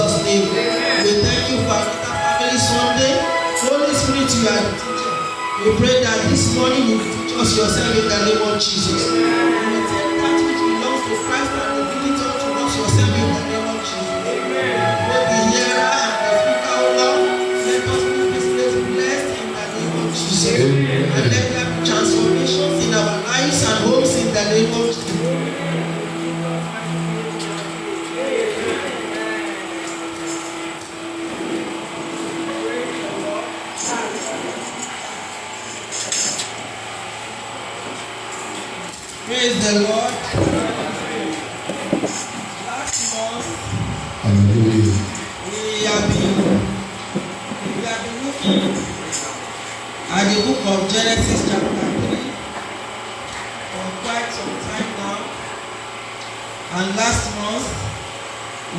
Jesus' name. We thank you for Anita Family Sunday. Holy Spirit, you are the teacher. We pray that this morning you will teach us yourself in the name of Jesus. You will take that which belongs to Christ and reveal it unto us yourself in the name of Jesus. Both the hearer and the speaker, O Lord, let us be this place blessed in the name of Jesus. And let there be transformations in our lives and homes in the name of Jesus. Praise the Lord. Last month, we have been looking at the book of Genesis chapter 3 for quite some time now. And last month,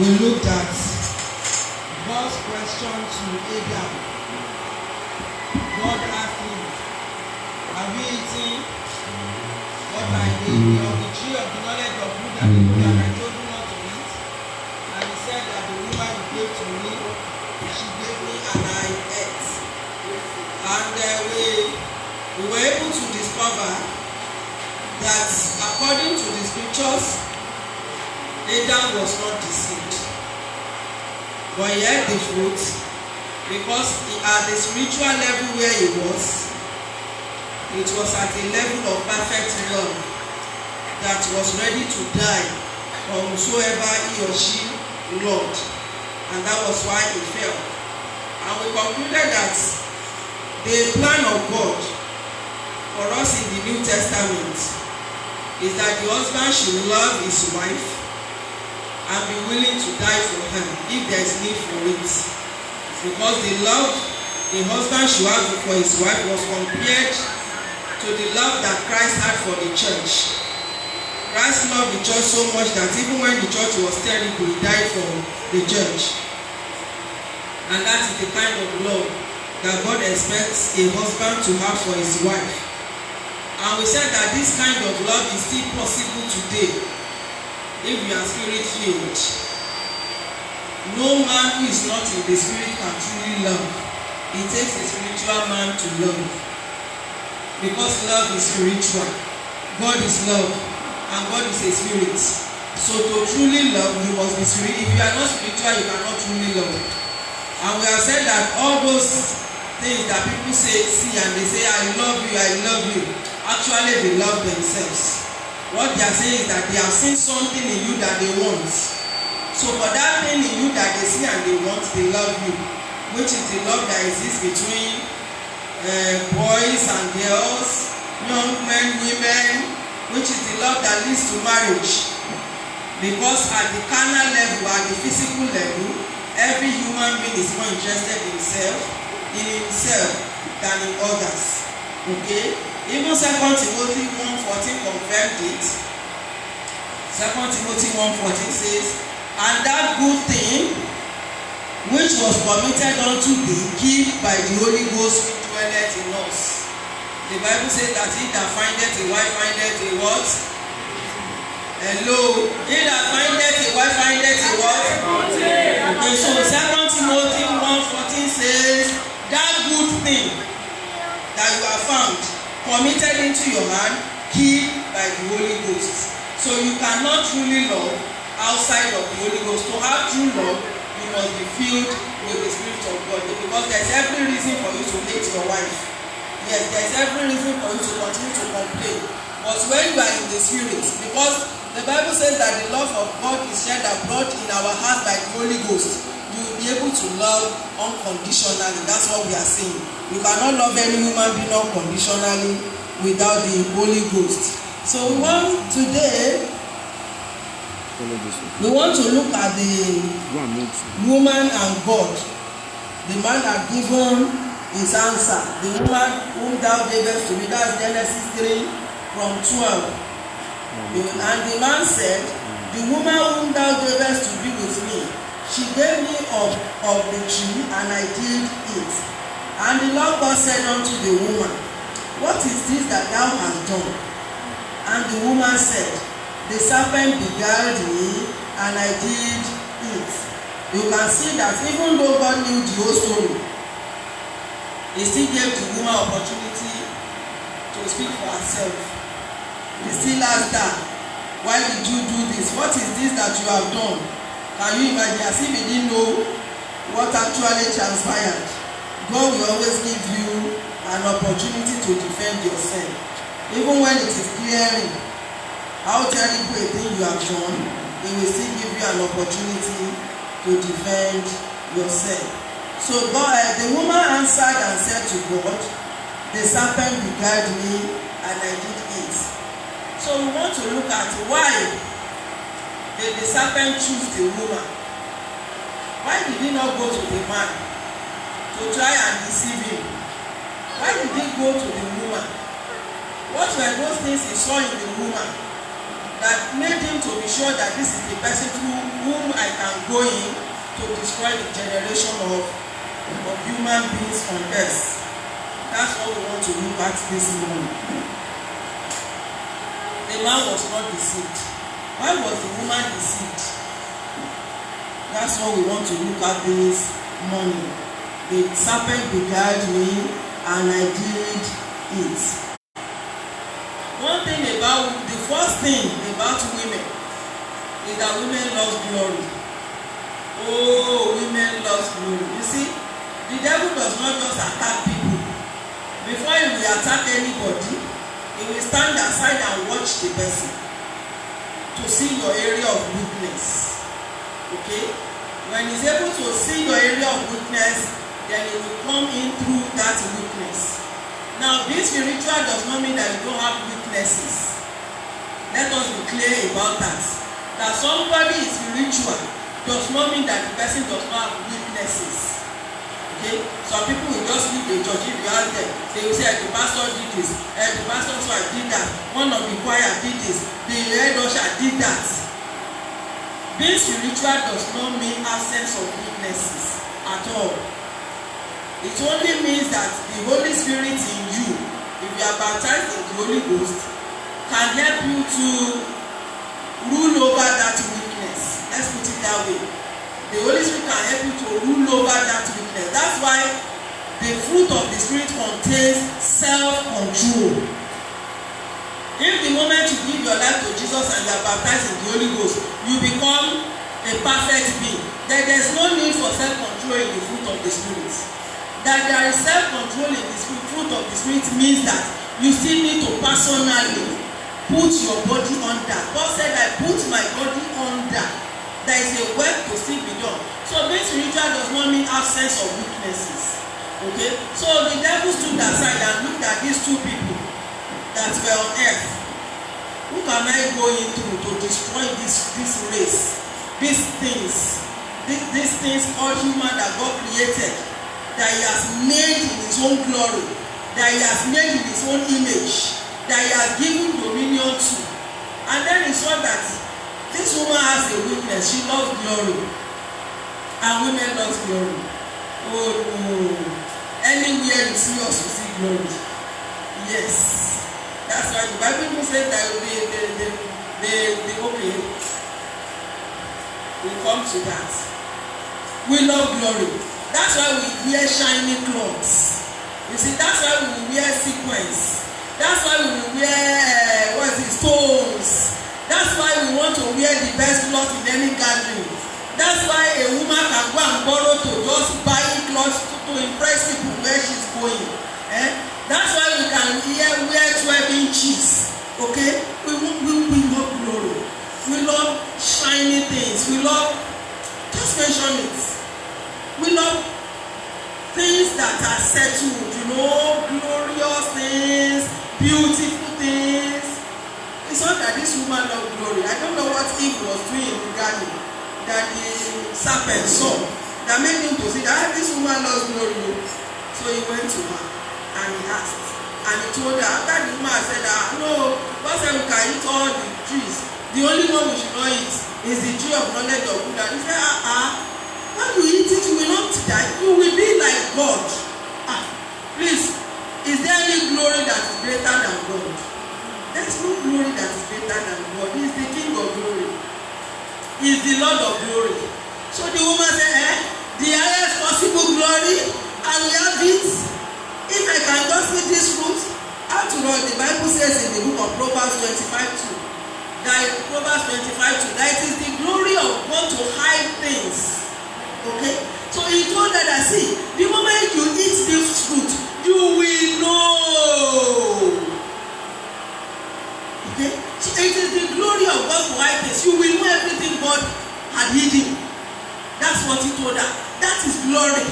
we looked at God's question to Adam. God asked him, have you eaten what I gave you of the tree of the knowledge of good and evil that I told you not to eat? And he said that the woman you gave to me, she gave me and I ate. And we were able to discover that according to the scriptures, Adam was not deceived. But he ate the fruit because at the spiritual level where he was, it was at a level of perfect love that was ready to die for whosoever he or she loved. And that was why he fell. And we concluded that the plan of God for us in the New Testament is that the husband should love his wife and be willing to die for her if there is need for it. Because the love the husband should have for his wife was compared to the love that Christ had for the church. Christ loved the church so much that even when the church was terrible, he died for the church. And that is the kind of love that God expects a husband to have for his wife. And we said that this kind of love is still possible today if we are spirit-filled. No man who is not in the spirit can truly love. It takes a spiritual man to love. Because love is spiritual. God is love and God is a spirit. So to truly love, you must be spiritual. If you are not spiritual, you cannot truly love. And we have said that all those things that people see and they say, I love you, actually they love themselves. What they are saying is that they have seen something in you that they want. So for that thing in you that they see and they want, they love you. Which is the love that exists between boys and girls, young men, women, which is the love that leads to marriage. Because at the carnal level, at the physical level, every human being is more interested in himself than in others. Okay? Even 2 Timothy 1:14 confirmed it. 2 Timothy 1:14 says, and that good thing which was permitted unto thee, keep by the Holy Ghost which dwelleth in us. The Bible says that he that findeth a wife findeth a what? Hello. He that findeth a wife findeth a what? Okay, so 2 Timothy 1:14 says, that good thing that you have found committed into your hand, keep by the Holy Ghost. So you cannot truly love outside of the Holy Ghost. To have true love, you must be filled with the Spirit of God. Because there's every reason for you to hate your wife. Yes, there's every reason for you to continue to complain. But when you are in the Spirit, because the Bible says that the love of God is shed abroad in our heart by the Holy Ghost, you will be able to love unconditionally. That's what we are saying. You cannot love any human being unconditionally without the Holy Ghost. So we want to look at the woman and God. The man had given his answer. The woman whom thou gavest to me, that's Genesis 3 from 12. And the man said, the woman whom thou gavest to be with me, she gave me of the tree, and I did eat. And the Lord God said unto the woman, what is this that thou hast done? And the woman said, the serpent beguiled me, and I did eat. you can see that even though God knew the whole story, he still gave the woman opportunity to speak for herself. He still asked her, why did you do this? What is this that you have done? Can you imagine? As if he didn't know what actually transpired. God will always give you an opportunity to defend yourself. Even when it is clearing how terrible a thing you have done, he will still give you an opportunity to defend yourself. So God, the woman answered and said to God, the serpent beguiled me and I did eat. So we want to look at why did the serpent choose the woman? Why did he not go to the man to try and deceive him? Why did he go to the woman? What were those things he saw in the woman that made him to be sure that this is the person through whom I can go in to destroy the generation of human beings on earth? That's what we want to look at this morning. The man was not deceived. Why was the woman deceived? That's what we want to look at this morning. The serpent beguiled me and I did it. One thing about, the first thing about women is that women love glory. Oh, women love glory. You see, the devil does not just attack people. Before he will attack anybody, he will stand aside and watch the person to see your area of weakness. Okay? When he's able to see your area of weakness, then he will come in through that weakness. Now, being spiritual does not mean that you don't have weaknesses. Let us be clear about that. That somebody is spiritual does not mean that the person does not have weaknesses. Okay? Some people will just leave the church. If you ask them, they will say, the pastor did this, the pastor's wife did that, one of the choir did this, the head usher did that. Being spiritual does not mean absence of weaknesses at all. It only means that the Holy Spirit in you, if you are baptized in the Holy Ghost, can help you to rule over that weakness. Let's put it that way. The Holy Spirit can help you to rule over that weakness. That's why the fruit of the Spirit contains self-control. If the moment you give your life to Jesus and you are baptized in the Holy Ghost, you become a perfect being. Then there's no need for self-control in the fruit of the Spirit. That there is self-control in the fruit of the Spirit means that you still need to personally put your body under. God said, I put my body under. There is a work to still be done. So being spiritual does not mean absence of weaknesses. Okay? So the devil stood aside and looked at these two people that were on earth. Who can I go into to destroy this race? These things all human that God created, that he has made in his own glory, that he has made in his own image, that he has given dominion to. And then he saw that this woman has a weakness. She loves glory. And women love glory. Oh no. Anywhere you see us, you see glory. Yes. That's why the Bible says that okay. We come to that. We love glory. That's why we wear shiny clothes. You see, that's why we wear sequins. That's why we wear stones. That's why we want to wear the best clothes in any gathering. That's why a woman can go and borrow to just buy clothes to impress people where she's going. That's why we can wear 12 inches. Okay? We love glory. We love shiny things. We love, just mention it. We love things that are settled, glorious things, beautiful things. It's not that this woman loved glory. I don't know what Eve was doing in the garden that the serpent saw that made him to see that this woman loves glory. So he went to her and he asked. And he told her, after the woman said, no, God said we can eat all the trees. The only one we should not eat is the tree of knowledge of good. And he said, when you eat it, you will not die. You will be like God. Please, is there any glory that is greater than God? There is no glory that is greater than God. He is the King of glory. He is the Lord of glory. So So the woman said, the highest possible glory, I will have it if I can just eat this fruit. After all, the Bible says in the book of Proverbs 25:2, that Proverbs 25:2, that it is the glory of God to hide things. Okay? So he told her that, see, the moment you eat this fruit, you will know. Okay? So it is the glory of God to hide things. You will know everything God had hidden. That's what he told her. That is glory.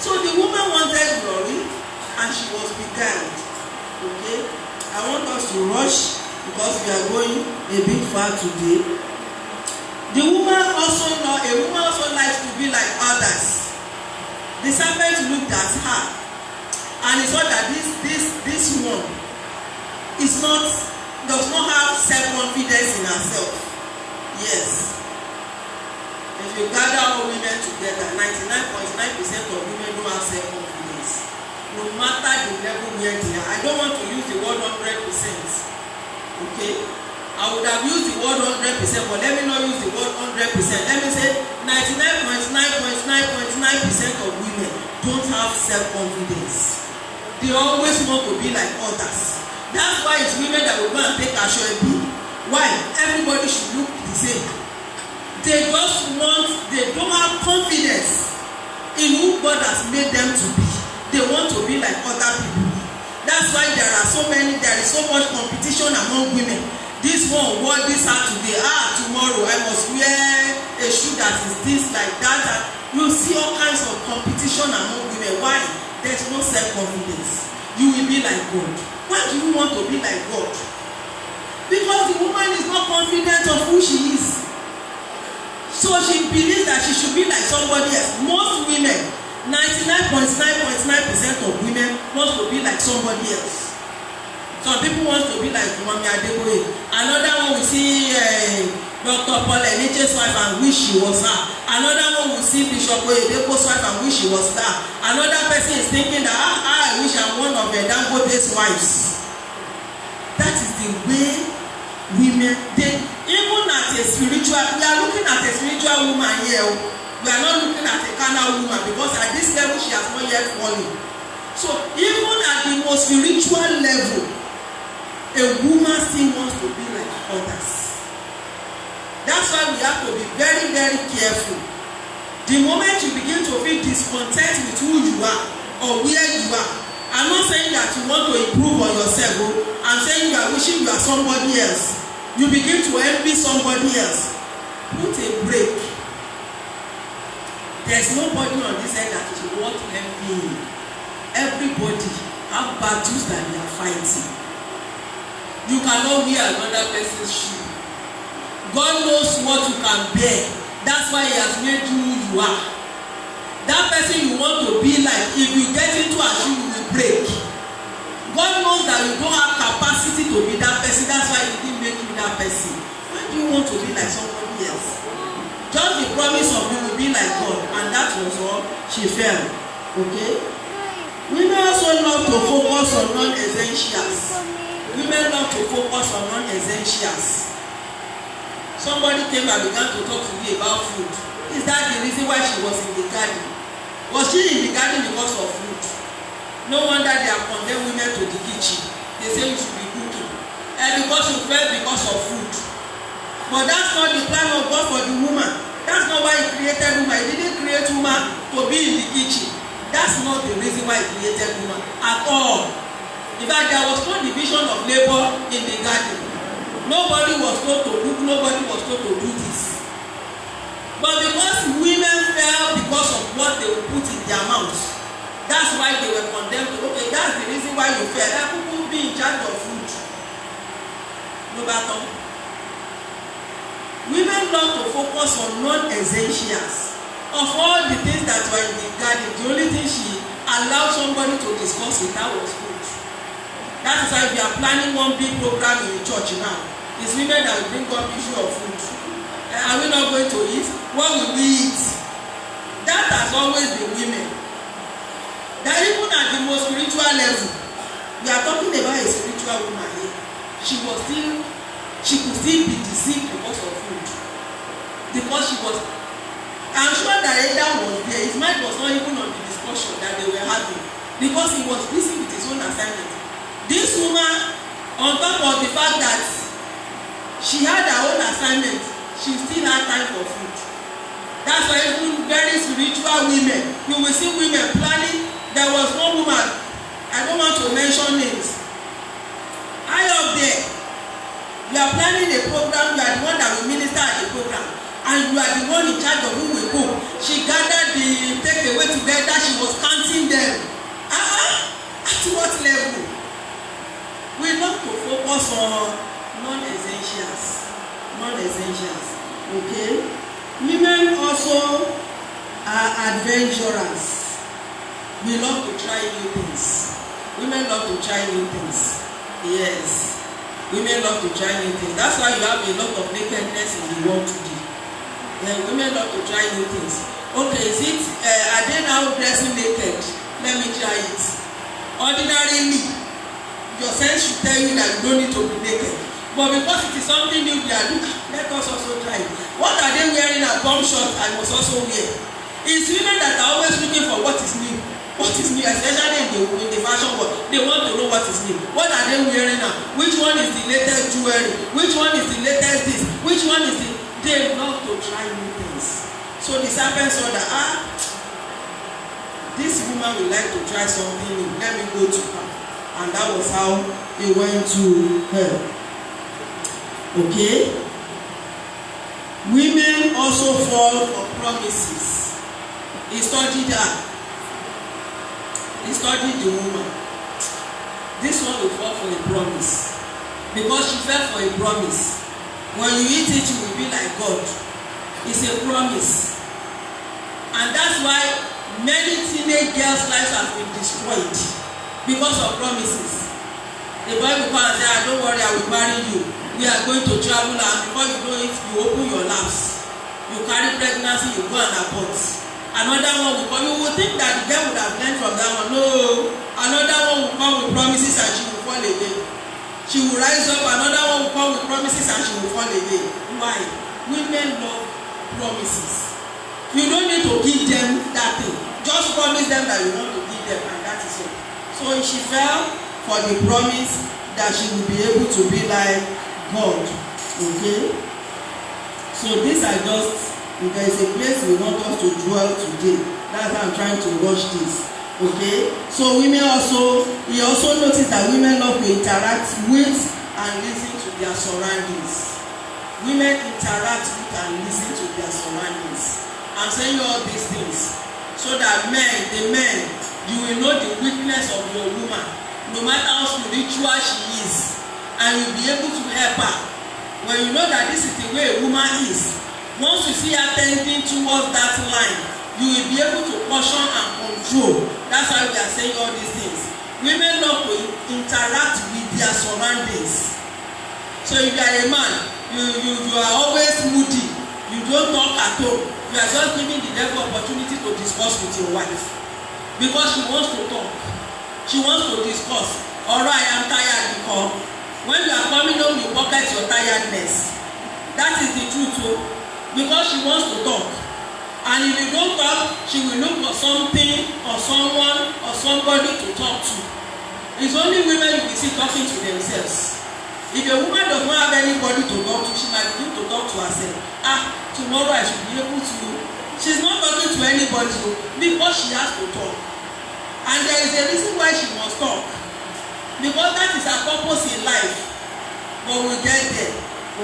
So the woman wanted glory and she was beguiled. Okay? I want us to rush because we are going a bit far today. A woman also likes to be like others. The serpent looked at her and he saw that this one does not have self-confidence in herself. Yes. If you gather all women together, 99.9% of women don't have self-confidence. No matter the level where they are. I don't want to use the word 100%. Okay? I would have used the word 100%, but let me not use the word 100%. Let me say 99.9% of women don't have self-confidence. They always want to be like others. That's why it's women that will go and take Asoebi. Why? Everybody should look the same. They don't have confidence in who God has made them to be. They want to be like other people. That's why there is so much competition among women. This one wore this out today. Tomorrow I must wear a shoe that is this, like that. And you see all kinds of competition among women. Why? There's no self-confidence. You will be like God. Why do you want to be like God? Because the woman is not confident of who she is. So she believes that she should be like somebody else. Most women, 99.9% of women want to be like somebody else. Some people want to be like Mami Adeboye. Another one we see Dr. Paul Eniche's wife and wish she was her. Another one we see Bishop Oyedepo's wife and wish she was her. Another person is thinking that I wish I'm one of the Dangote's wives. That is the way women, even at a spiritual, we are looking at a spiritual woman here. We are not looking at a carnal woman because at this level she has not yet fallen. So even at the most spiritual level, a woman still wants to be like others. That's why we have to be very, very careful. The moment you begin to feel discontent with who you are or where you are, I'm not saying that you want to improve on yourself. I'm saying you are wishing you are somebody else. You begin to envy somebody else. Put a break. There's nobody on this earth that is worth envying. Everybody have battles that they are fighting. You cannot wear another person's shoe. God knows what you can bear. That's why He has made you who you are. That person you want to be like, if you get into a shoe, you will break. God knows that you don't have capacity to be that person. That's why He didn't make you that person. Why do you want to be like somebody else? Just the promise of you will be like God, and that was all. She fell. Okay? Women also love to focus on non-essentials. Women love to focus on non-essentials. Somebody came and began to talk to me about food. Is that the reason why she was in the garden? Was she in the garden because of food? No wonder they have condemned women to the kitchen. They say you should be cooking. And because you fell because of food. But that's not the plan of God for the woman. That's not why He created woman. He didn't create woman to be in the kitchen. That's not the reason why He created woman at all. In fact, there was no division of labor in the garden. Nobody was told to cook, nobody was told to do this. But because women fell because of what they would put in their mouths, that's why they were condemned to, okay, that's the reason why you fell. People will be in charge of food. No matter. Women love to focus on non-essentials. Of all the things that were in the garden, the only thing she allowed somebody to discuss with her was food. That is why we are planning one big program in the church now. It's women that will bring up issue of food. Are we not going to eat? What will we eat? That has always been women. That even at the most spiritual level, we are talking about a spiritual woman here. She could still be deceived because of food. Because she was, I'm sure that Ada was there. His mind was not even on the discussion that they were having because he was busy with his own assignment. This woman, on top of the fact that she had her own assignment, she still had time for food. That's why even very spiritual women, you will see women planning. There was one woman, I don't want to mention names. High up there, you are planning a program, you are the one that will minister at the program, and you are the one in charge of who will cook. She gathered the takeaway together, she was counting them. At what level? We love to focus on non-essentials. Okay? Women also are adventurers. We love to try new things. Women love to try new things. Yes. Women love to try new things. That's why you have a lot of nakedness in the world today. Women love to try new things. Okay, is it, are they now dressing naked? Let me try it. Ordinarily, your sense should tell you that you don't need to be naked. But because it is something new, they are looking, let us also try it. What are they wearing at bomb shot? I must also wear. It's women that are always looking for what is new. What is new, especially in the fashion world. They want to know what is new. What are they wearing now? Which one is the latest jewelry? Which one is the latest this? Which one is the... They love to try new things. So the serpent saw that, this woman would like to try something new. Let me go to her. And that was how he went to her. Okay? Women also fall for promises. He studied her. He studied the woman. This one will fall for a promise. Because she fell for a promise. When you eat it, you will be like God. It's a promise. And that's why many teenage girls' lives have been destroyed because of promises. The boy will come and say, don't worry, I will marry you. We are going to travel, and before you know it, you open your laps. You carry pregnancy, you go and abort. Another one will come. You will think that the girl would have learned from that one. No. Another one will come with promises and she will fall again. She will rise up. Another one will come with promises and she will fall again. Why? Women love promises. You don't need to give them that thing. Just promise them that you want to give them, and that is all. So she fell for the promise that she will be able to be like God. Okay? So these are just... If there is a place we want us to dwell today, that's why I'm trying to rush this. Okay? So women also, he also noticed that women love to interact with and listen to their surroundings. Women interact with and listen to their surroundings. I'm saying all these things so that the men, you will know the weakness of your woman, no matter how spiritual she is, and you'll be able to help her. When you know that this is the way a woman is, once you see her tending towards that line, you will be able to caution and control. That's why we are saying all these things. Women love to interact with their surroundings. So if you are a man, you are always moody. You don't talk at home. You are just giving the devil opportunity to discuss with your wife. Because she wants to talk. She wants to discuss. Alright, I am tired because when you are coming home, you pocket your tiredness. That is the truth too. Because she wants to talk. And if you don't talk, she will look for something or someone or somebody to talk to. It's only women you will see talking to themselves. If a woman does not have anybody to talk to, she might begin to talk to herself. Tomorrow I should be able to. She's not talking to anybody because she has to talk. And there is a reason why she must talk. Because that is her purpose in life. But we'll get there.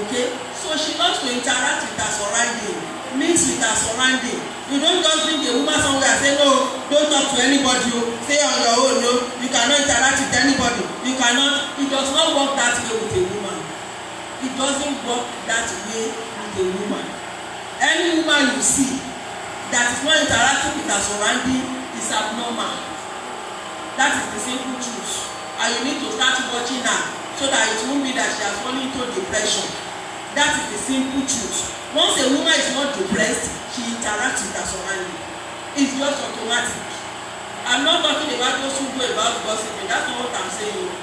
Okay? So she loves to interact with her surrounding, mix with her surrounding. You don't just bring a woman somewhere and say, no, don't talk to anybody. Stay on your own. No, you cannot interact with anybody. You cannot. It does not work that way with a woman. It doesn't work that way with a woman. Any woman you see that is not interacting with her surrounding is abnormal. That is the simple truth. And you need to start watching her so that it won't be that she has fallen into depression. That is the simple truth. Once a woman is not depressed, she interacts with her surrounding. It's just automatic. I'm not talking about those who go about gossiping. That's not what I'm saying.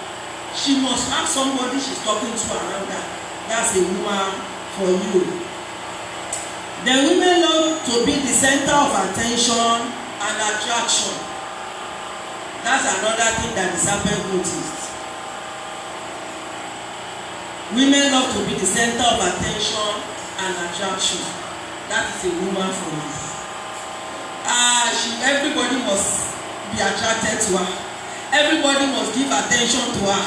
She must have somebody she's talking to around her. That's a woman for you. Then women love to be the center of attention and attraction. That's another thing that the serpent noticed. Women love to be the center of attention and attraction. That is a woman for you. Everybody must be attracted to her. Everybody must give attention to her.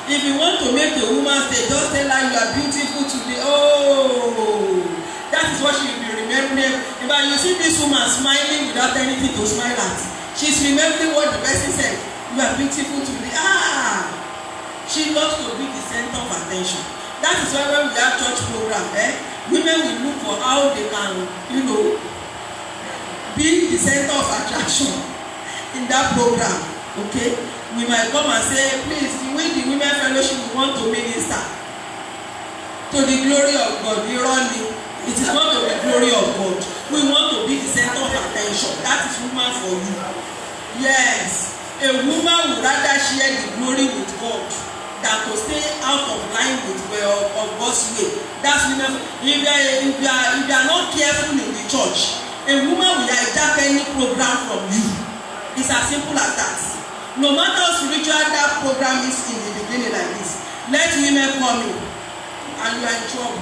If you want to make a woman stay, just tell her you are beautiful today. Oh, that is what she will be remembering. If you see this woman smiling without anything to smile at, she's remembering what the person said. You are beautiful today. She loves to be the center of attention. That is why when we have church program, women will look for how they can, be the center of attraction in that program. Okay, we might come and say, please, the way the women fellowship we want to minister to the glory of God. It is not to the glory of God. We want to be the center of attention. That is woman for you. Yes, a woman would rather share the glory with God than to stay out of line with of God's way. That's women. If you are not careful in the church, a woman will hijack any program from you. It's as simple as that. No matter how spiritual that program is in the beginning like this, let women come in and you are in trouble.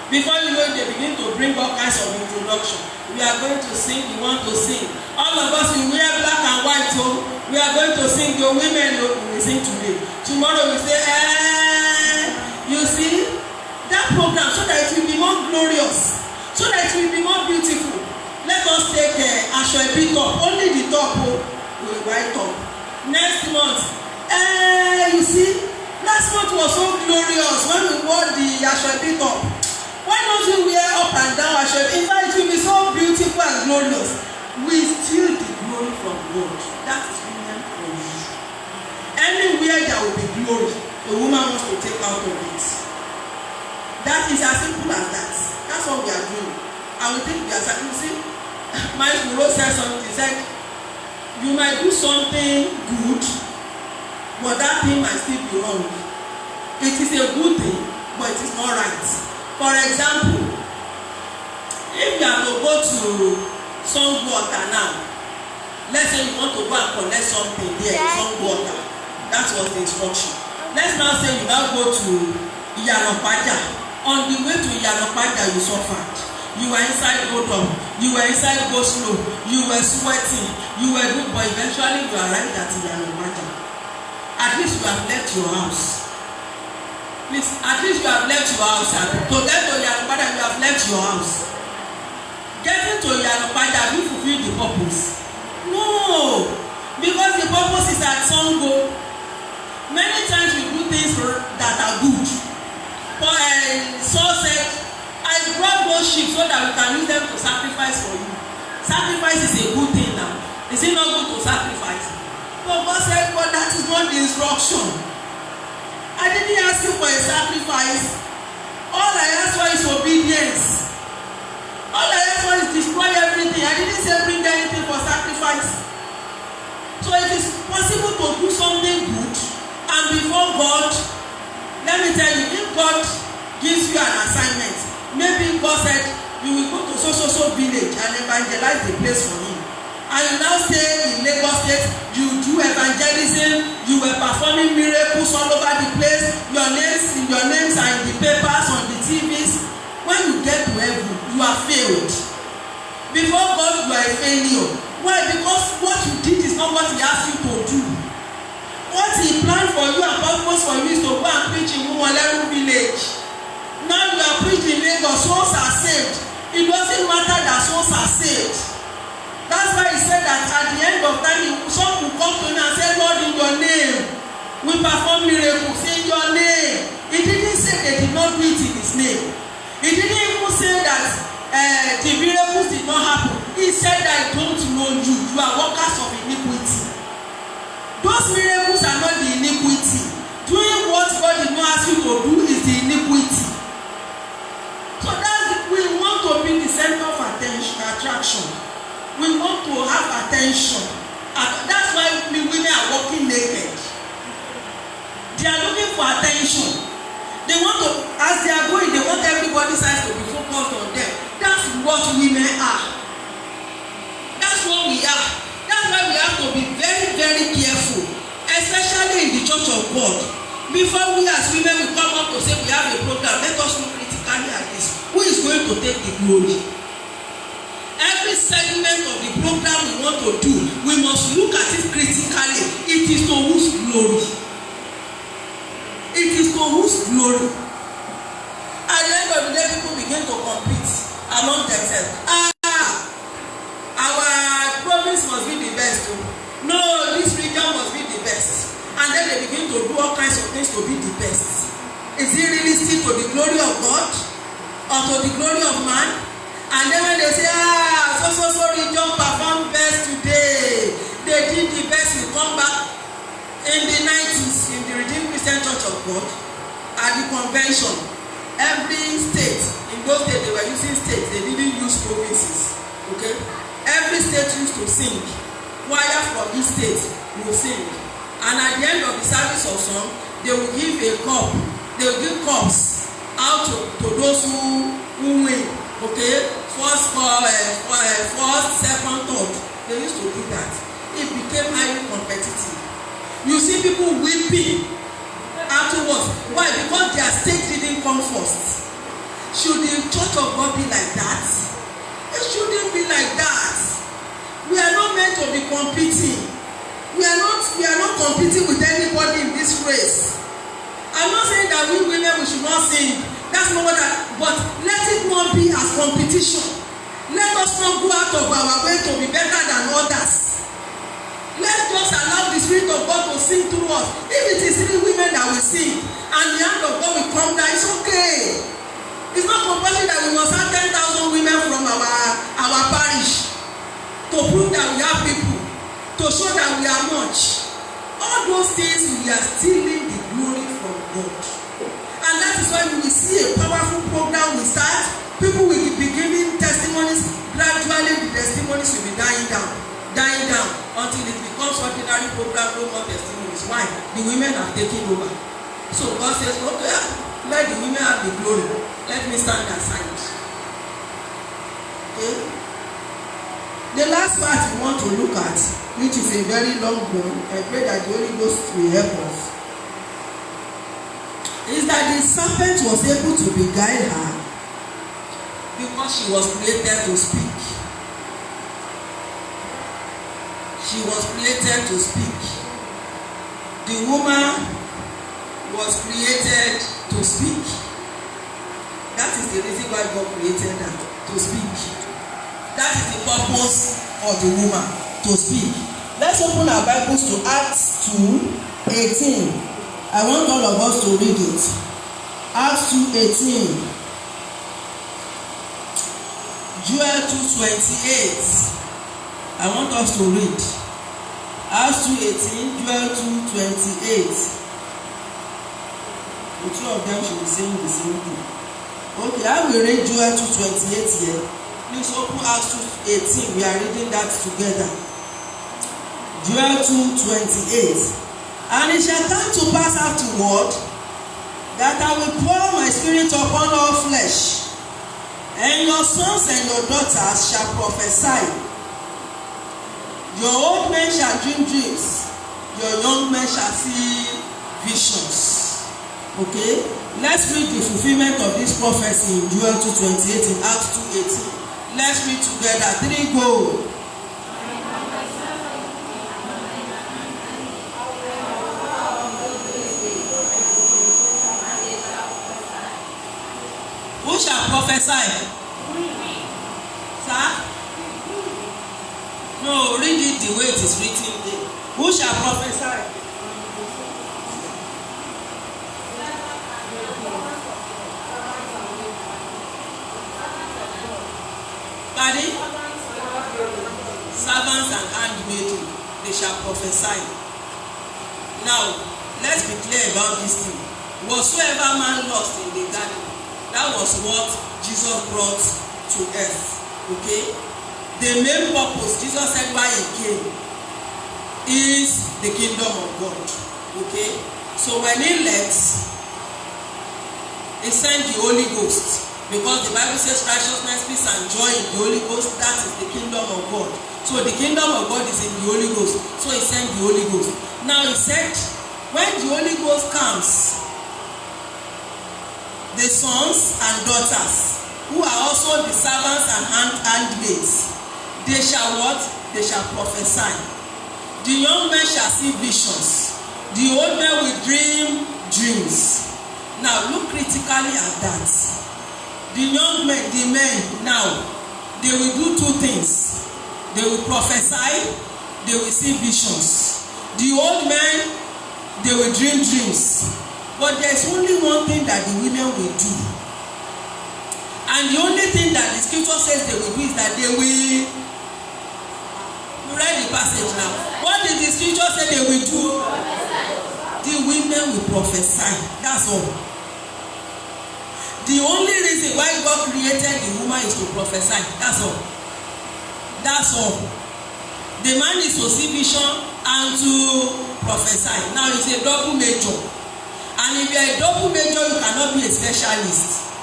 Before you know it, they begin to bring all kinds of introduction. We are going to sing, we want to sing. All of us will wear black and white, so we are going to sing. The women will sing today. Tomorrow we say, you see, that program, so that it will be more glorious, so that it will be more beautiful. Let us take Asoebi top, only the top, with white top. Next month, you see, last month was so glorious when we wore the Asoebi top. Why don't we wear up and down Asoebi? In fact, it will be so beautiful and glorious. We steal the glory from God. That is women for you. Anywhere there will be glory, a woman wants to take out of it. That is as simple as that. That's what we are doing. And we think we are saying, you see, my Guru said something. He said, you might do something good, but that thing might still be wrong. It is a good thing, but it is not right. For example, if you are to go to Songwater now, let's say you want to go and collect something there in Songwater. That was the instruction. Let's now say you now go to Iyanopaja. On the way to Iyanopaja, you suffered. You were inside go down. You were inside go slow. You were sweating. You were good, but eventually you arrived at Iyanopaja. At least you have left your house. Please, at least you have left your house. To get to Iyanopaja, you have left your house. Getting to Iyanopaja, have you fulfilled the purpose? No, because the purpose is at Sango. Many times we do things that are good. But Saul said, I brought those sheep so that we can use them to sacrifice for you. Sacrifice is a good thing now. Is it not good to sacrifice? But God said, but that is not the instruction. I didn't ask you for a sacrifice. All I asked for is obedience. All I asked for is destroy everything. I didn't say bring anything for sacrifice. So it is possible to do something good, and before God, let me tell you, if God gives you an assignment, maybe God said you will go to so village and evangelize the place for him, and you now stay in Lagos State, you do evangelism, you were performing miracles all over the place, your names are in the papers, on the TVs. When you get to heaven, you are failed. Before God, you are a failure. Why? Because what you did is not what he asked you to do. What he planned for you and purpose for you is to go and preach in Umualeru village. Now you are preaching in Lagos, souls are saved. It doesn't matter that souls are saved. That's why he said that at the end of time, some will come to him and say, Lord, in your name, we perform miracles in your name. He didn't say they did not do it in his name. He didn't even say that the miracles did not happen. He said that I don't know you. You are workers of iniquity. Those miracles are not the iniquity. Doing what God did not ask you to do is the iniquity. So that's we want to be the center of attraction. We want to have attention. And that's why women are walking naked. They are looking for attention. They want to, as they are going, they want everybody's eyes to be focused on them. what women are. That's what we are. That's why we have to be very, very careful, especially in the church of God. Before we as women will come up to say we have a program, let us look critically at this. Who is going to take the glory? Every segment of the program we want to do, we must look at it critically. It is to whose glory? It is to whose glory? At the end of the day, people begin to compete among themselves. Our province must be the best. No, this region must be the best. And then they begin to do all kinds of things to be the best. Is it really still to the glory of God or to the glory of man? And then when they say, so region performed best today, they did the best, we come back in the 90s in the Redeemed Christian Church of God at the convention. Every state, in those days they were using states, they didn't use provinces. Okay? Every state used to sing. Choir from each state will sing. And at the end of the service of song, they will give a cup. They will give cups out to those who win. Okay? First, second, third. They used to do that. It became highly competitive. You see people weeping afterwards. Why? Because their state didn't come first. Should the church of God be like that? It shouldn't be like that. We are not meant to be competing. We are not competing with anybody in this race. I'm not saying that we women we should not sing. That's not what but let it not be as competition. Let us not go out of our way to be better than others. Let us allow the Spirit of God to sing through us. If it is three women that will sing and the hand of God will come down, it's okay. It's not compulsory that we must have 10,000 women from our parish to prove that we have people, to show that we are much. All those things we are stealing the glory from God. And that is why we will see a powerful program we start. People will be giving testimonies. Gradually the testimonies will be dying down until it becomes ordinary program, no more testimonies. Why? The women have taken over. So God says, okay, let the women have the glory. Let me stand aside. Okay? The last part we want to look at, which is a very long one, I pray that the Holy Ghost will help us, is that the serpent was able to beguile her because she was created to speak. She was created to speak. The woman was created to speak. That is the reason why God created her, to speak. That is the purpose of the woman, to speak. Let's open our Bibles to Acts 2:18. I want all of us to read it. Acts 2:18. Joel 2:28. I want us to read. Acts 2:18, Joel 2:28. The two of them should be saying the same thing. Okay, I will read Joel 2:28 here. Please open Acts 2:18. We are reading that together. Joel 2:28. And it shall come to pass afterward that I will pour my spirit upon all flesh, and your sons and your daughters shall prophesy. Your old men shall dream dreams, your young men shall see visions. Okay? Let's read the fulfillment of this prophecy in Joel 2:28 in Acts 2:18. Let's read together. 3 go. Who shall prophesy? Sir? No, read it the way it is written there. Who shall prophesy? Pardon? Servants and handmaidens, they shall prophesy. Now, let's be clear about this thing. Whatsoever man lost in the garden, that was what Jesus brought to earth. Okay? The main purpose, Jesus said why he came, is the kingdom of God. Okay? So when he left, he sent the Holy Ghost. Because the Bible says righteousness, peace, and joy in the Holy Ghost, that is the kingdom of God. So the kingdom of God is in the Holy Ghost. So he sent the Holy Ghost. Now he said, when the Holy Ghost comes, the sons and daughters, who are also the servants and handmaids, they shall what? They shall prophesy. The young men shall see visions. The old men will dream dreams. Now look critically at that. The young men, the men now, they will do two things. They will prophesy, they will see visions. The old men, they will dream dreams. But there's only one thing that the women will do. And the only thing that the scripture says they will do is that they will. You read the passage now. What did the scripture say they will do? The women will prophesy. That's all. The only reason why God created the woman is to prophesy. That's all. That's all. The man is to see vision and to prophesy. Now it's a double major. And if you are a double major, you cannot be a specialist.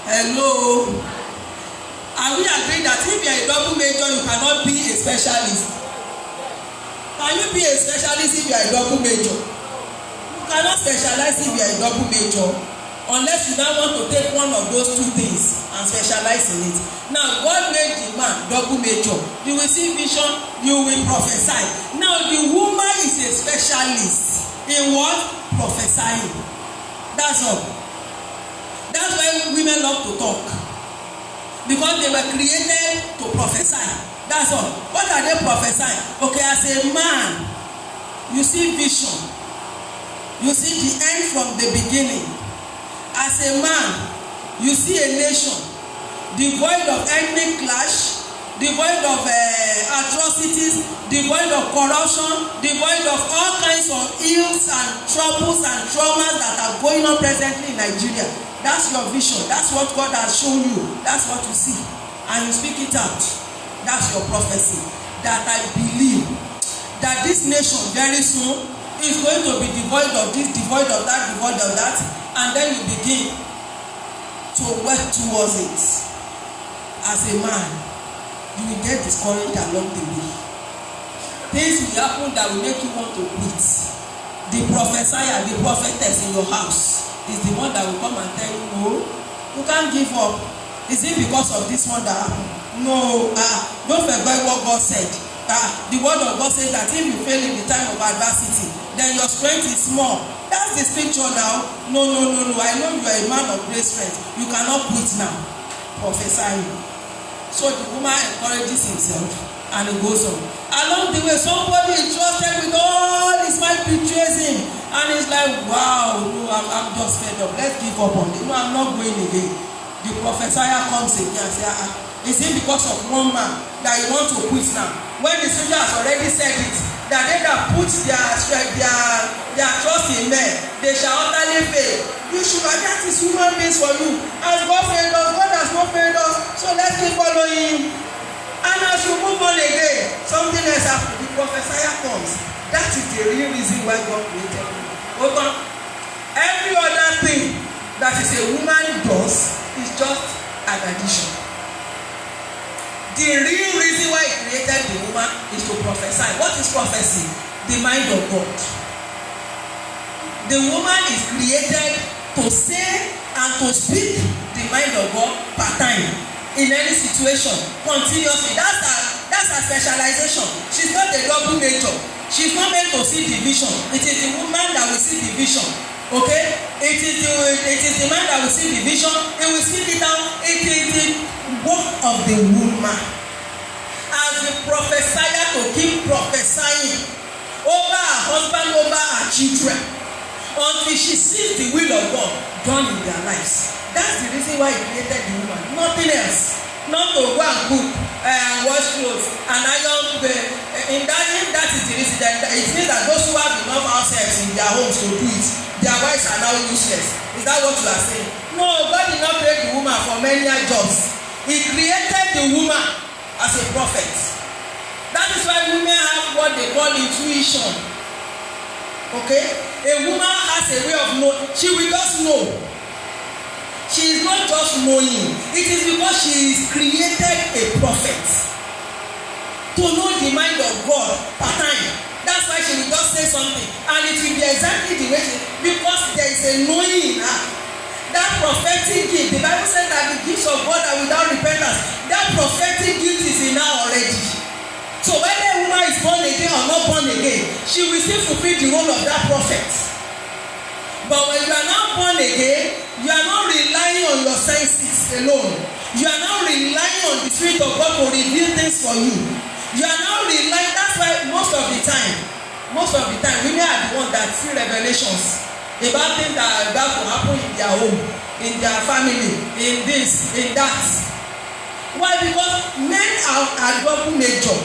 Hello. Are we agreed that if you are a double major, you cannot be a specialist? Can you be a specialist if you are a double major? You cannot specialize if you are a double major. Unless you now want to take one of those two things and specialize in it. Now, God made the man double major. You will see vision, you will prophesy. Now, the woman is a specialist in what? Prophesying. That's all. That's why women love to talk. Because they were created to prophesy. That's all. What are they prophesying? Okay, as a man, you see vision. You see the end from the beginning. As a man, you see a nation devoid of ethnic clash, devoid of atrocities, devoid of corruption, devoid of all kinds of ills and troubles and traumas that are going on presently in Nigeria. That's your vision. That's what God has shown you. That's what you see. And you speak it out. That's your prophecy. That I believe that this nation very soon is going to be devoid of this, devoid of that, devoid of that. And then you begin to work towards it. As a man, you will get discouraged along the way. Things will happen that will make you want to quit. The professor, the prophetess in your house is the one that will come and tell you, no, you can't give up. Is it because of this one that happened? No, don't forget what God said. The word of God says that if you fail in the time of adversity, then your strength is small. That's the scripture now. No. I know you are a man of great strength. You cannot quit now. Prophesying. So the woman encourages himself and it goes on. Along the way, somebody entrusted with all his might betrays him. And he's like, wow, no, I'm just fed up. Let's give up on it. No, I'm not going again. The professor comes again and says, is it because of one man that you want to quit now? When the scripture has already said it, that they that put their trust in men, they shall utterly fail. You should, that is human beings for you. As God failed us, God has not failed us. So let's keep following him. And as you move on again, something else happens. The prophesier comes. That is the real reason why God created you. Over every other thing that is a woman does is just an addition. The real reason why he created the woman is to prophesy. What is prophecy? The mind of God. The woman is created to say and to speak the mind of God part time in any situation continuously. That's her specialization. She's not a double major. She's not meant to see the vision. It is the woman that will see the vision. Okay? It is the man that will see the vision. He will see it out. It is the work of the woman as the prophesier to keep prophesying over her husband, over her children, until she sees the will of God done in their lives. That's the reason why he created the woman. Nothing else. Not to go and cook and wash clothes and iron. In that is the reason. It means that those who have enough househelps in their homes to do it, their wives are now useless. Is that what you are saying? No, God did not create the woman for many jobs. He created the woman as a prophet. That is why women have what they call intuition. Okay? A woman has a way of knowing. She will just know. She is not just knowing. It is because she is created a prophet to know the mind of God per time. That's why she will just say something and it will be exactly the way she, because there is a knowing in her. That prophetic gift, the Bible says that the gifts of God are without repentance. That prophetic gift is in her already. So whether a woman is born again or not born again, she will still fulfill the role of that prophet. But when you are now born again, you are not relying on your senses alone. You are not relying on the Spirit of God to reveal things for you. You are now relying. That's why most of the time, women are the ones that see revelations about things that are about to happen in their home, in their family, in this, in that. Why? Because men are double nature.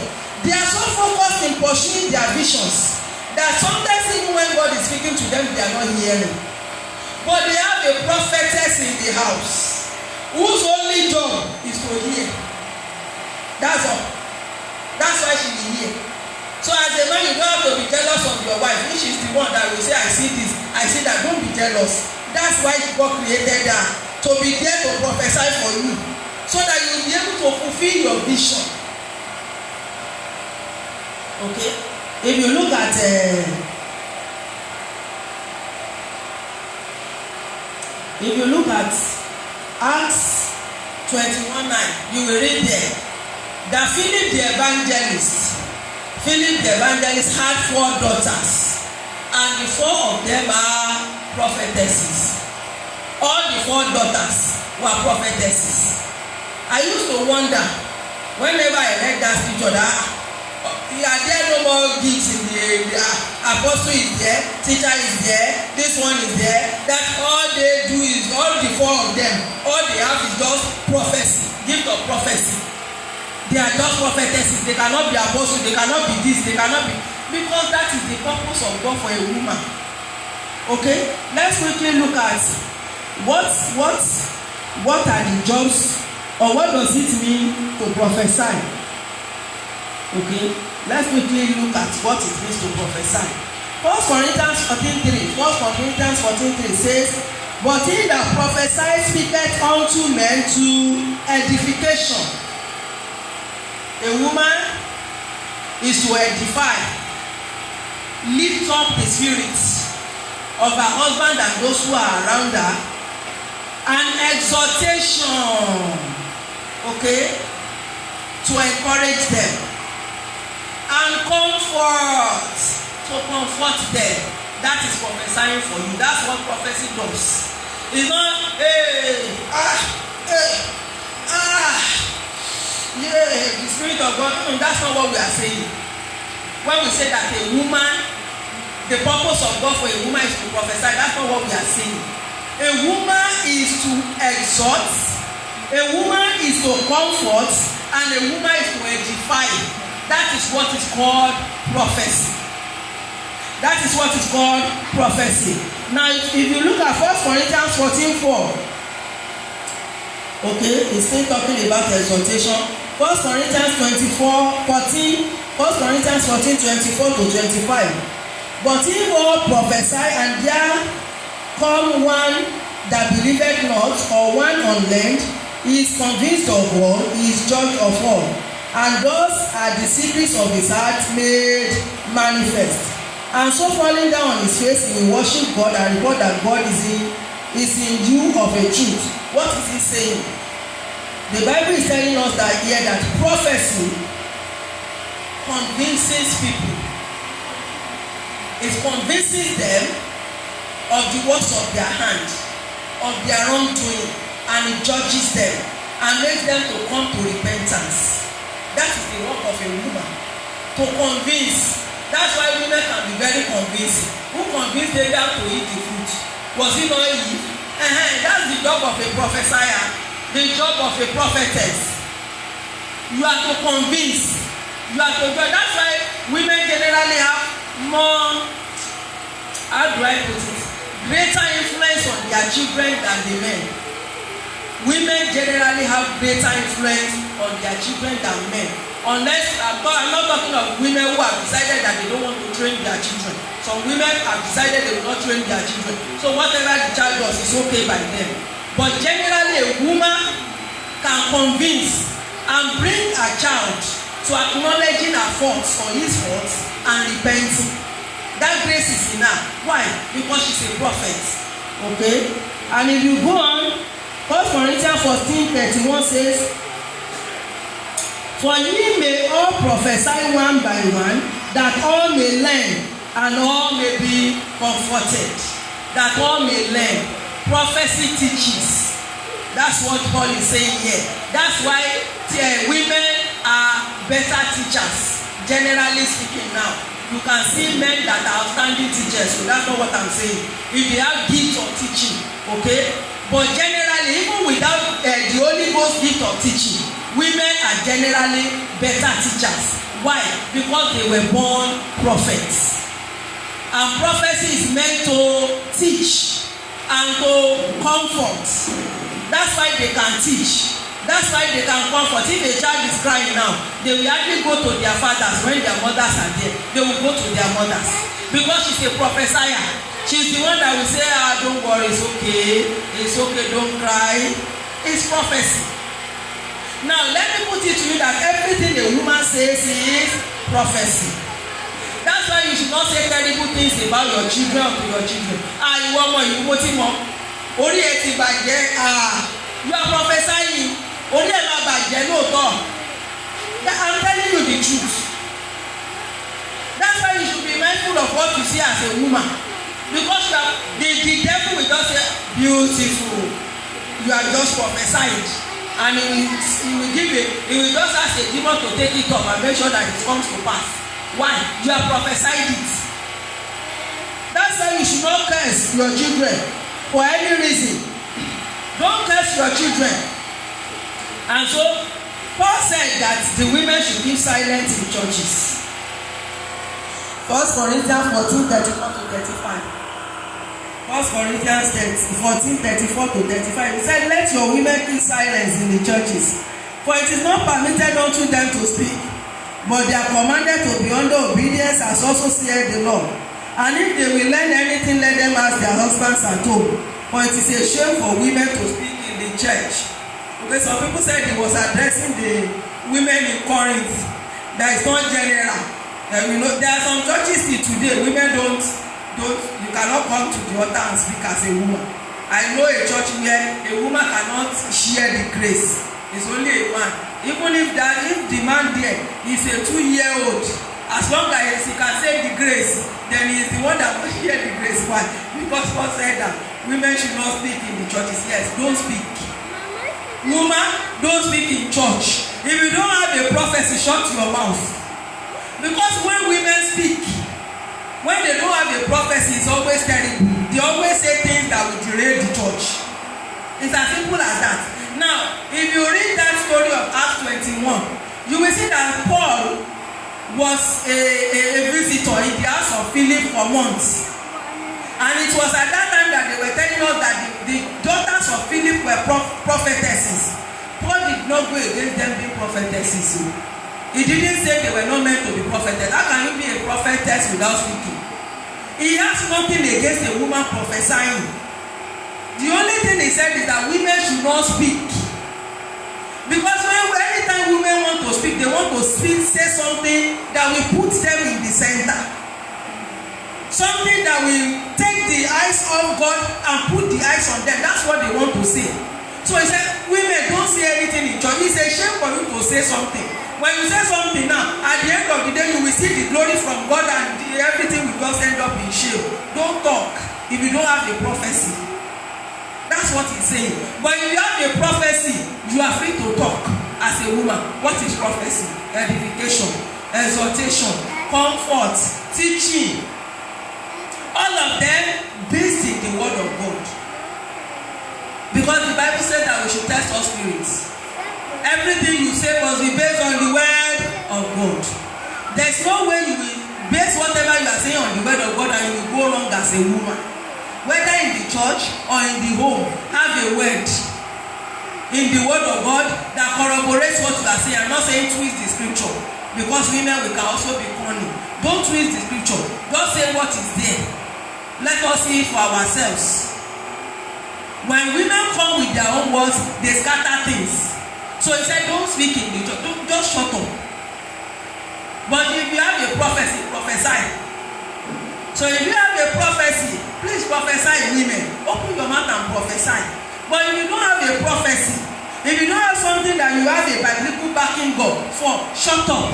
They are so focused in pursuing their visions that sometimes even when God is speaking to them, they are not hearing. But they have a prophetess in the house whose only job is to hear. That's all. That's why she will hear. So as a man, you don't have to be jealous of your wife. If she's the one that will say, I see this, I see that, don't be jealous. That's why God created her, to be there to prophesy for you, so that you will be able to fulfill your vision. Okay? If you look at Acts 21:9, you will read there that Philip the evangelist had 4 daughters, and the 4 of them are prophetesses. All the 4 daughters were prophetesses. I used to wonder whenever I read that scripture that are there no more gifts in the apostle is there, teacher is there, this one is there, that all they do is, all the 4 of them, all they have is just prophecy, gift of prophecy. They are just prophetesses. They cannot be apostles. They cannot be this. They cannot be, because that is the purpose of God for a woman. Okay, let's quickly look at what are the jobs, or what does it mean to prophesy. Okay, let's quickly look at what it means to prophesy. 1 Corinthians 14:3 says, "But he that prophesies speaketh unto men to edification." A woman is to edify, lift up the spirits of her husband and those who are around her, and exhortation, okay, to encourage them, and comfort, to comfort them. That is prophesying for you. That's what prophecy does. It's not the Spirit of God. That's not what we are saying. When we say that a woman, the purpose of God for a woman is to prophesy, that's not what we are saying. A woman is to exhort, a woman is to comfort, and a woman is to edify. That is what is called prophecy. That is what is called prophecy. Now, if you look at 1 Corinthians 14:4, okay, it's still talking about exhortation. 1 Corinthians 14:24-25. But if all prophesy, and there come one that believeth not, or one unlearned, he is convinced of all, he is judged of all. And thus are the secrets of his heart made manifest. And so falling down on his face, he will worship God and report that God is in you of a truth. What is he saying? The Bible is telling us that here that prophecy convinces people. It convinces them of the works of their hand, of their wrongdoing, and it judges them and makes them to come to repentance. That is the work of a woman, to convince. That's why women can be very convincing. Who convinced Abraham to eat the fruit? Was it not Eve? That's the job of a prophesier, the job of a prophetess. You are to convince. You are to judge. That's why women generally have more, how do I put it, greater influence on their children than the men. Women generally have greater influence on their children than men. Unless, I'm not talking of women who have decided that they don't want to train their children. Some women have decided they will not train their children. So whatever the child does is okay by them. But generally, a woman can convince and bring her child to acknowledging her faults or his faults and repenting. That grace is in her. Why? Because she's a prophet. Okay? And if you go on, 1 Corinthians 14:31 says, "For ye may all prophesy one by one, that all may learn, and all may be comforted." That all may learn. Prophecy teaches. That's what Paul is saying here. That's why women are better teachers, generally speaking now. You can see men that are outstanding teachers, so that's not what I'm saying. If they have gift of teaching, okay? But generally, even without the Holy Ghost gift of teaching, women are generally better teachers. Why? Because they were born prophets. And prophecy is meant to teach and to comfort. That's why they can teach. That's why they can comfort. If a child is crying now, they will actually go to their fathers when their mothers are there. They will go to their mothers. Because she's a prophesier. She's the one that will say, don't worry, it's okay, don't cry. It's prophecy. Now, let me put it to you that everything a woman says is prophecy. That's why you should not say terrible things about your children or to your children. Ìwọ ọmọ yìí mo ti mọ̀. Orí ẹ ti bàjẹ́. You are prophesying. Orí ẹ máa bàjẹ́ lóòótọ́. I'm telling you the truth. That's why you should be mindful of what you see as a woman. Because the devil will just say, beautiful. You are just prophesying. And he will just ask a demon to take it off and make sure that it comes to pass. Why? You have prophesied it. That's why you should not curse your children for any reason. Don't curse your children. And so, Paul said that the women should keep silent in churches. 1 Corinthians 14:34-35. 1 Corinthians 14:34-35. He said, "Let your women keep silence in the churches, for it is not permitted unto them to speak, but they are commanded to be under obedience, as also saith the Lord. And if they will learn anything, let them ask their husbands at home. For it is a shame for women to speak in the church." Okay, some people said he was addressing the women in Corinth. That is not general. There are some churches still today, women you cannot come to the altar and speak as a woman. I know a church where a woman cannot share the grace. It's only a man. Even if the man there is a 2-year-old, as long as he can say the grace, then he is the one that will share the grace. Why? Because God said that women should not speak in the churches. Yes, don't speak. Woman, don't speak in church. If you don't have a prophecy, shut your mouth. Because when women speak, when they don't have a prophecy, it's always terrible. They always say things that will derail the church. It's as simple as that. Now, if you read that story of Acts 21, you will see that Paul was a visitor in the house of Philip for months. And it was at that time that they were telling us that the daughters of Philip were prophetesses. Paul did not go against them being prophetesses. He didn't say they were not meant to be prophetess. How can you be a prophetess without speaking? He has nothing against a woman prophesying. The only thing he said is that women should not speak. Because anytime women want to speak, they want to say something that will put them in the center. Something that will take the eyes off God and put the eyes on them. That's what they want to say. So he said, women, don't say anything in church. It's a shame for you to say something. When you say something now, at the end of the day, you will see the glory from God and everything will just end up in shame. Don't talk if you don't have a prophecy. That's what he's saying. But if you have a prophecy, you are free to talk as a woman. What is prophecy? Edification, exhortation, comfort, teaching. All of them based in the word of God. Because the Bible said that we should test our spirits. Everything you say must be based on the word of God. There's no way you will base whatever you are saying on the word of God and you will go wrong as a woman. Whether in the church or in the home, have a word in the word of God that corroborates what you are saying. I'm not saying twist the scripture, because women we can also be cunning. Don't twist the scripture. Just say what is there. Let us see it for ourselves. When women come with their own words, they scatter things. So he said, don't speak in the church, don't, just shut up. But if you have a prophecy, prophesy. So if you have a prophecy, please prophesy, women. Open your mouth and prophesy. But if you don't have a prophecy, if you don't have something that you have a biblical backing God for, shut up.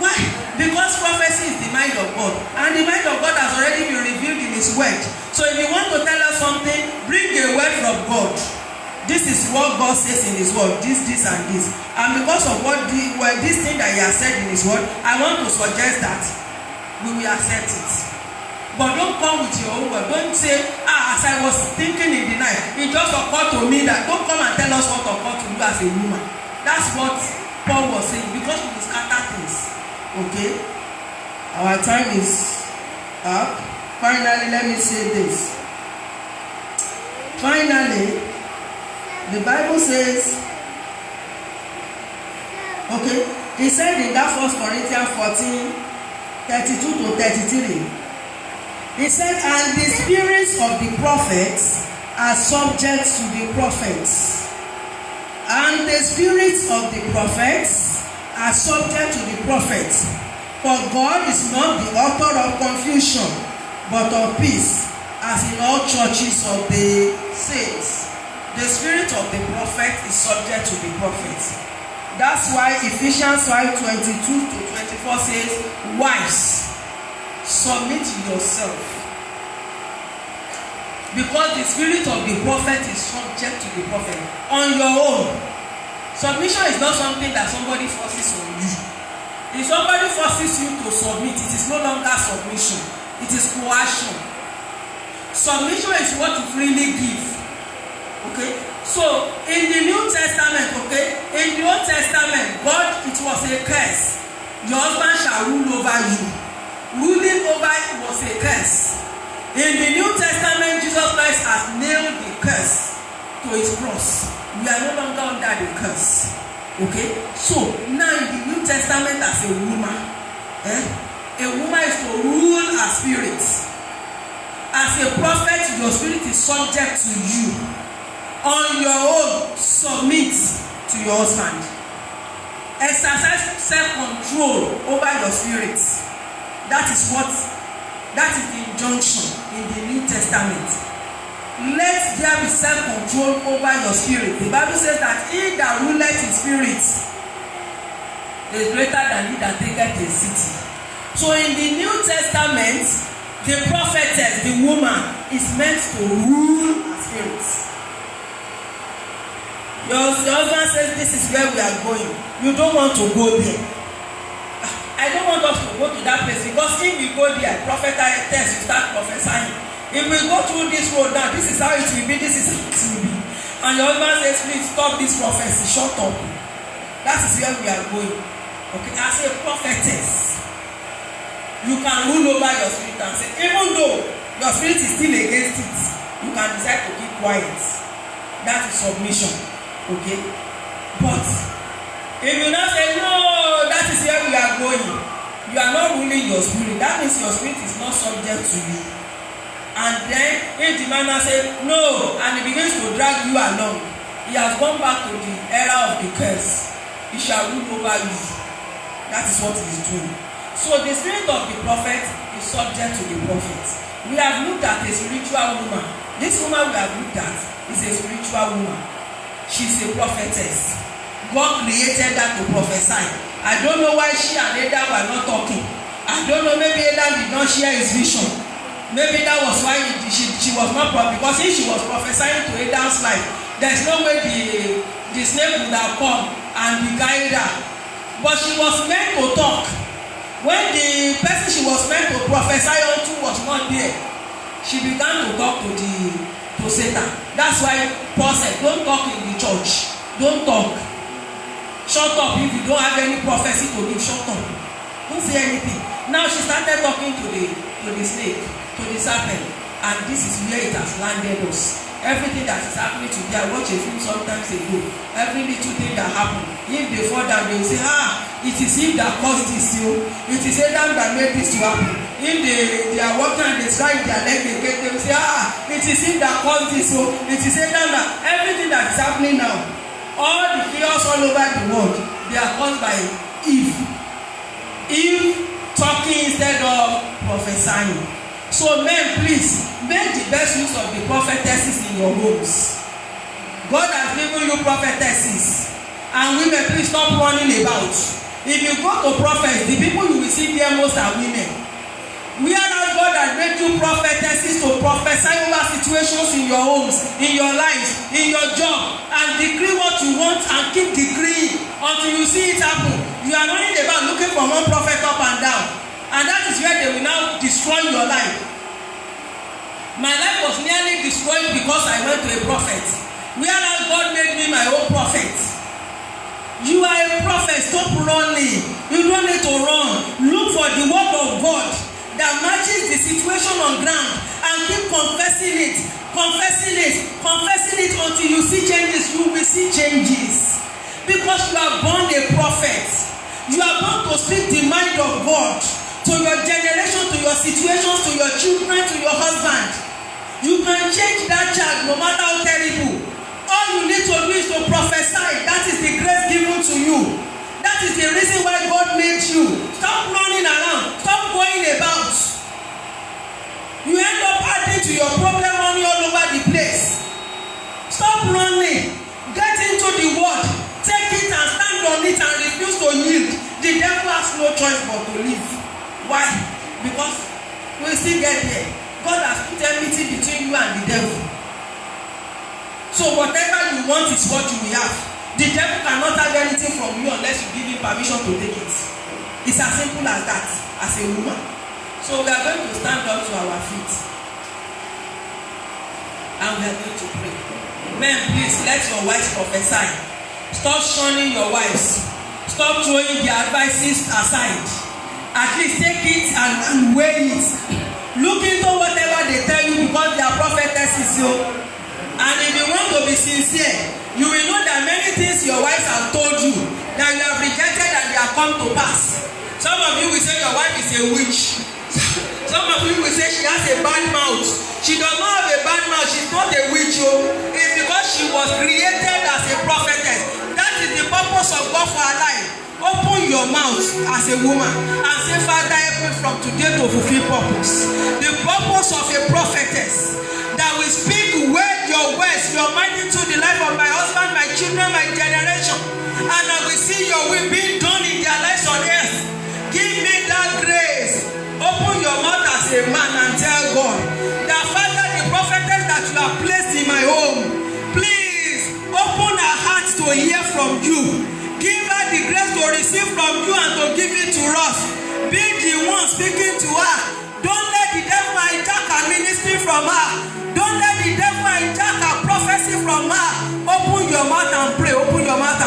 Why? Because prophecy is the mind of God, and the mind of God has already been revealed in His word. So if you want to tell us something, bring a word from God. This is what God says in His word, this and this. And because of this thing that He has said in His word, I want to suggest that we will accept it. But don't come with your own word. Don't say, as I was thinking in the night, it just occurred to me that. Don't come and tell us what occurred to you as a woman. That's what Paul was saying, because we scatter things. Okay? Our time is up. Finally, let me say this. Finally, the Bible says, okay, he said in that 1 Corinthians 14, 32 to 33, he said, and the spirits of the prophets are subject to the prophets, and the spirits of the prophets are subject to the prophets. For God is not the author of confusion, but of peace, as in all churches of the saints. The spirit of the prophet is subject to the prophet. That's why Ephesians 5:22 to 24 says, wives, submit yourself. Because the spirit of the prophet is subject to the prophet. On your own. Submission is not something that somebody forces on you. If somebody forces you to submit, it is no longer submission. It is coercion. Submission is what you freely give. Okay, so in the New Testament, okay, in the Old Testament, God, it was a curse. Your husband shall rule over you. Ruling over it was a curse. In the New Testament, Jesus Christ has nailed the curse to his cross. We are no longer under the curse. Okay, so now in the New Testament, as a woman, a woman is to rule her spirit. As a prophet, your spirit is subject to you. On your own, submit to your husband. Exercise self-control over your spirit. That is the injunction in the New Testament. Let there be self-control over your spirit. The Bible says that he that ruleth his spirit is greater than he that taketh a city. So in the New Testament, the prophetess, the woman, is meant to rule her spirit. Your husband says, this is where we are going. You don't want to go there. I don't want us to go to that place, because if we go there, prophetess, you start prophesying. If we go through this road now, this is how it will be, this is how it will be. And your husband says, please stop this prophecy, shut up. That is where we are going. Okay, as a prophetess, you can rule over your spirit and say, even though your spirit is still against it, you can decide to keep quiet. That is submission. Okay, but if you now say, no, that is where we are going, you are not ruling your spirit. That means your spirit is not subject to you. And then if the man now say no, and he begins to drag you along, he has gone back to the era of the curse. He shall rule over you. That is what he is doing. So the spirit of the prophet is subject to the prophet. We have looked at a spiritual woman. This woman we have looked at is a spiritual woman. She's a prophetess. God created her to prophesy. I don't know why she and Adam were not talking. I don't know, maybe Adam did not share his vision. Maybe that was why she was not prophet. Because if she was prophesying to Adam's life, there's no way the snake would have come and beguiled her. But she was meant to talk. When the person she was meant to prophesy unto was not there, she began to talk to Satan. That's why Paul said, don't talk in the church. Don't talk. Shut up. If you don't have any prophecy to give, shut up. Don't say anything. Now she started talking to the snake, to the serpent, and this is where it has landed us. everything that is happening today. I watch a film sometimes ago. Every little thing that happen, if they fall down, they will say, it is him that caused this. It is Adam that made this to happen. If they are walking and they strike their leg again, they will say, it is him that caused this. It is Adam that, everything that is happening now, all the chaos all over the world, they are caused by Eve. Eve talking instead of prophesying. So men, please make the best use of the prophetesses in your homes. God has given you prophetesses, and women, please stop running about. If you go to prophets, the people you will see there most are women. Whereas God has made you prophetesses to prophesy over situations in your homes, in your lives, in your job, and decree what you want and keep decreeing until you see it happen. You are running about looking for one prophet up and down, and that is where they will now destroy your life. My life was nearly destroyed because I went to a prophet. Whereas God made me my own prophet. You are a prophet, stop running. You don't need to run. Look for the word of God that matches the situation on ground and keep confessing it, confessing it, confessing it until you see changes. You will see changes. Because you are born a prophet. You are born to speak the mind of God to your generation, to your situations, to your children, to your husband. You can change that child no matter how terrible. All you need to do is to prophesy. That is the grace given to you. That is the reason why God made you. Stop running around. Stop going about. You end up adding to your problem money all over the place. Stop running. Get into the word. Take it and stand on it and refuse to yield. The devil has no choice but to leave. Why? Because we still get there. God has put enmity between you and the devil. So whatever you want is what you will have. The devil cannot have anything from you unless you give him permission to take it. It's as simple as that, as a woman. So we are going to stand up to our feet. And we are going to pray. Men, please let your wives prophesy. Stop shunning your wives. Stop throwing their advices aside. At least take it and weigh it. Look into whatever they tell you because they are prophetesses. And if you want to be sincere, you will know that many things your wives have told you that you have rejected and they have come to pass. Some of you will say your wife is a witch. Some of you will say she has a bad mouth. She does not have a bad mouth. She's not a witch. It's because she was created as a prophetess. That is the purpose of God for her life. Open your mouth as a woman and say, Father, help me from today to fulfill purpose. The purpose of a prophetess that will speak your words, your mind into the life of my husband, my children, my generation, and I will see your will being done in their lives on earth. Give me that grace. Open your mouth as a man and tell God that, Father, the prophetess that you have placed in my home, please open her heart to hear from you. Give her the grace to receive from you and to give it to us. Be the one speaking to her. Don't let the devil hijack her ministry from her. Don't let the devil hijack her prophecy from her. Open your mouth and pray. Open your mouth